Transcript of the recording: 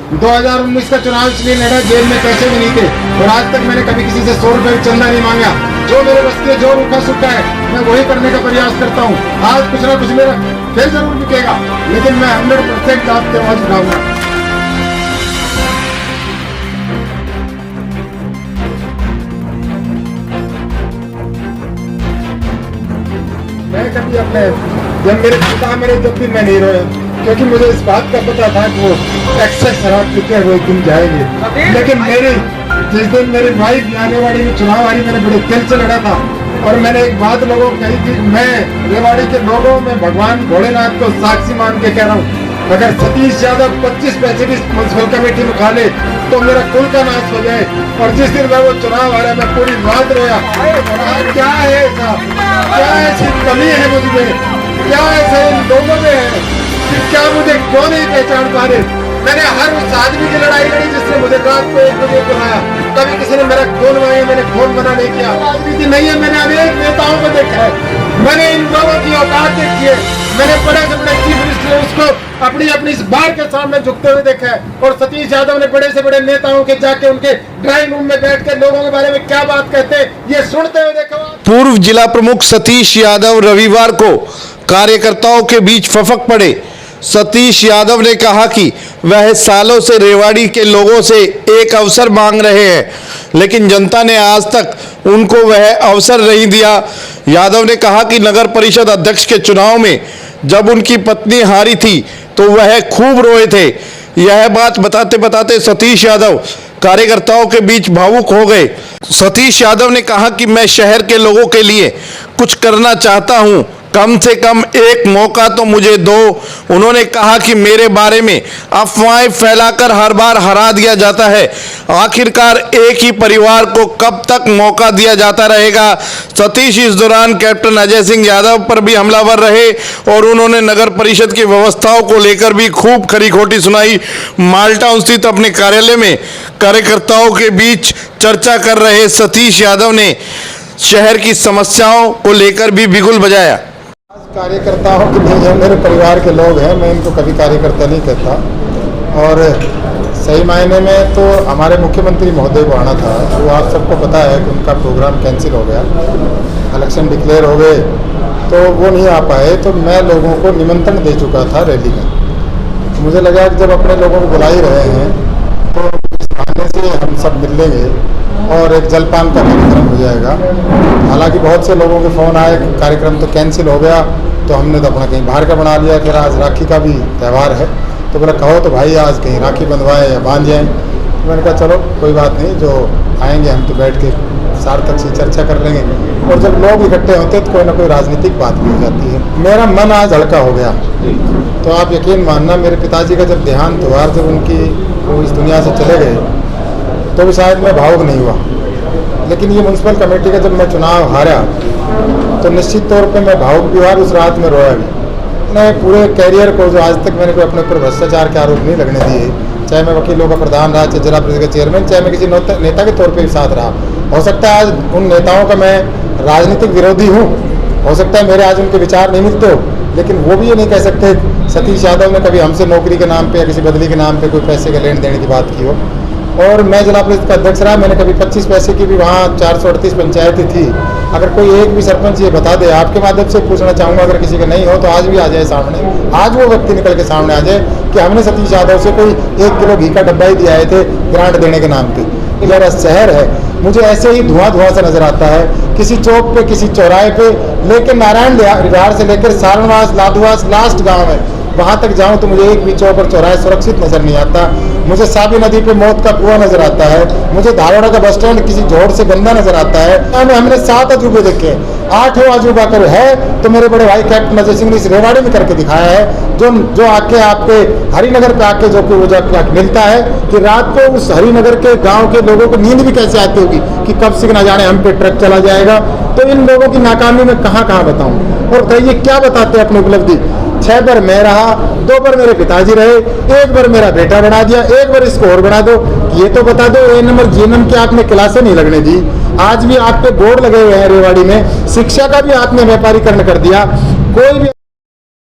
2019 का चुनाव इसलिए लड़ा, जेल में पैसे भी नहीं थे और आज तक मैंने कभी किसी से 100 रुपए चंदा नहीं मांगा। जो मेरे बस्ती जो रूखा सूखा है मैं वही करने का प्रयास करता हूँ। आज कुछ ना कुछ मेरा फिर जरूर बिकेगा, लेकिन मैं 100% आपके आवाज उठाऊंगा। मैं कभी अपने जब मेरे पिता मेरे जब भी मैं नहीं रोया, क्योंकि मुझे इस बात का पता था कि वो एक्सेस शराब पीते हुए दिन जाएंगे। लेकिन जिस दिन मेरी वाइफ रेवाड़ी में चुनाव हारी, मैंने बड़े दिल से लड़ा था और मैंने एक बात लोगों को कही थी, मैं रेवाड़ी के लोगों में भगवान भोलेनाथ को साक्षी मान के कह रहा हूँ, अगर सतीश यादव 25 पैसे भी म्युनिसिपल कमेटी में खा ले तो मेरा कुल का नाश हो जाए। और जिस दिन मैं वो चुनाव हारा मैं पूरी रात रोया। क्या है ऐसा, क्या ऐसी कमी है मुझे, क्या ऐसा इन लोगों में है कि क्या मुझे क्यों नहीं पहचान पा रहे। मैंने हर उस आदमी की लड़ाई लड़ी जिसने मुझे रात को 1 बजे बुलाया। कभी किसी ने मेरा खून मांगा, मैंने खून मना नहीं किया। राजनीति नहीं है, मैंने अनेक नेताओं को देखा है, मैंने इन लोगों की औकात देखी है। मैंने बड़े से बड़े चीफ मिनिस्टर उसको अपनी इस बार के सामने झुकते हुए देखा है। और सतीश यादव ने बड़े से बड़े नेताओं के जाके उनके ड्राइंग रूम में बैठ के लोगों के बारे में क्या बात कहते हैं ये सुनते हुए देखा। पूर्व जिला प्रमुख सतीश यादव रविवार को कार्यकर्ताओं के बीच फफक पड़े। सतीश यादव ने कहा कि वह सालों से रेवाड़ी के लोगों से एक अवसर मांग रहे हैं, लेकिन जनता ने आज तक उनको वह अवसर नहीं दिया। यादव ने कहा कि नगर परिषद अध्यक्ष के चुनाव में जब उनकी पत्नी हारी थी तो वह खूब रोए थे। यह बात बताते बताते सतीश यादव कार्यकर्ताओं के बीच भावुक हो गए। सतीश यादव ने कहा कि मैं शहर के लोगों के लिए कुछ करना चाहता हूं, कम से कम एक मौका तो मुझे दो। उन्होंने कहा कि मेरे बारे में अफवाहें फैलाकर हर बार हरा दिया जाता है, आखिरकार एक ही परिवार को कब तक मौका दिया जाता रहेगा। सतीश इस दौरान कैप्टन अजय सिंह यादव पर भी हमलावर रहे और उन्होंने नगर परिषद की व्यवस्थाओं को लेकर भी खूब खरी खोटी सुनाई। माल्टाउन स्थित अपने कार्यालय में कार्यकर्ताओं के बीच चर्चा कर रहे सतीश यादव ने शहर की समस्याओं को लेकर भी बिगुल बजाया। कार्यकर्ताओं के नहीं है, मेरे परिवार के लोग हैं, मैं इनको कभी कार्यकर्ता नहीं कहता। और सही मायने में तो हमारे मुख्यमंत्री महोदय को आना था, वो आप सबको पता है कि उनका प्रोग्राम कैंसिल हो गया, इलेक्शन डिक्लेयर हो गए तो वो नहीं आ पाए। तो मैं लोगों को निमंत्रण दे चुका था रैली में। मुझे लगा कि जब अपने लोगों को बुला ही रहे हैं तो इस बहाने से हम सब मिल लेंगे और एक जलपान का कार्यक्रम हो जाएगा। हालांकि बहुत से लोगों के फ़ोन आए, कार्यक्रम तो कैंसिल हो गया, तो हमने तो अपना कहीं बाहर का बना लिया। फिर आज राखी का भी त्यौहार है तो बोला कहो तो भाई आज कहीं राखी बंधवाएं या बांध जाएँ। तो मैंने कहा चलो कोई बात नहीं, जो आएंगे हम तो बैठ के सार्थक सी चर्चा कर लेंगे। और जब लोग इकट्ठे होते हैं तो कोई ना कोई राजनीतिक बात भी हो जाती है। मेरा मन आज हल्का हो गया। तो आप यकीन मानना, मेरे पिताजी का जब देहांत हुआ, जब वो इस दुनिया से चले गए तो भी शायद मैं भावुक नहीं हुआ। लेकिन ये म्युनिसिपल कमेटी का जब मैं चुनाव हारा तो निश्चित तौर पे मैं भावुक भी हुआ, उस रात में रोया भी। मैं पूरे कैरियर को जो आज तक मैंने कोई अपने ऊपर भ्रष्टाचार के आरोप नहीं लगने दिए, चाहे मैं वकीलों का प्रधान रहा, चाहे जिला परिषद का चेयरमैन, चाहे मैं किसी नेता के तौर पर भी साथ रहा। हो सकता है आज उन नेताओं का मैं राजनीतिक विरोधी हूँ, हो सकता है मेरे आज उनके विचार नहीं मिलते हो, लेकिन वो भी ये नहीं कह सकते सतीश यादव ने कभी हमसे नौकरी के नाम पे या किसी बदली के नाम पे कोई पैसे का लेन देने की बात की हो। और मैं जिला परिषद का अध्यक्ष रहा, मैंने कभी 25 पैसे की भी वहाँ 438 पंचायतें थी। अगर कोई एक भी सरपंच ये बता दे, आपके माध्यम से पूछना चाहूँगा, अगर किसी का नहीं हो तो आज भी आ जाए सामने, आज वो व्यक्ति निकल के सामने आ जाए कि हमने सतीश यादव से कोई 1 किलो घी का डब्बा ही दिया थे ग्रांट देने के नाम पे। मेरा शहर है, मुझे ऐसे ही धुआं सा नजर आता है किसी चौक पे, किसी चौराहे पे, लेकिन नारायण विहार से लेकर सारणवास, लाधुवास लास्ट गाँव है, वहाँ तक जाऊँ तो मुझे एक भी चौक और चौराहे सुरक्षित नजर नहीं आता। मुझे साबी नदी पे मौत का कुआं नजर आता है, मुझे धारोड़ा का बस स्टैंड किसी झोड़ से गंदा नजर आता है। हमने 7 अजूबे देखे, 8वां अजूबा कर है तो मेरे बड़े भाई कैप्टन अजय सिंह ने इस रेवाड़ी में करके दिखाया है। जो आके आपके हरिनगर पे आके जो मिलता है कि रात को उस हरिनगर के गाँव के लोगों को नींद भी कैसे आती होगी कि कब से न जाने हम पे ट्रक चला जाएगा। तो इन लोगों की नाकामी में कहाँ बताऊँ। और ये क्या बताते हैं अपनी उपलब्धि, 6 बार मैं रहा, 2 बार मेरे पिताजी रहे, 1 बार मेरा बेटा बना दिया, 1 बार इसको और बना दो। ये तो बता दो ए नंबर जी नंबर की आपने क्लासें नहीं लगने दी। आज भी आप पे बोर्ड लगे हुए हैं रेवाड़ी में, शिक्षा का भी आपने व्यापारीकरण कर दिया। कोई भी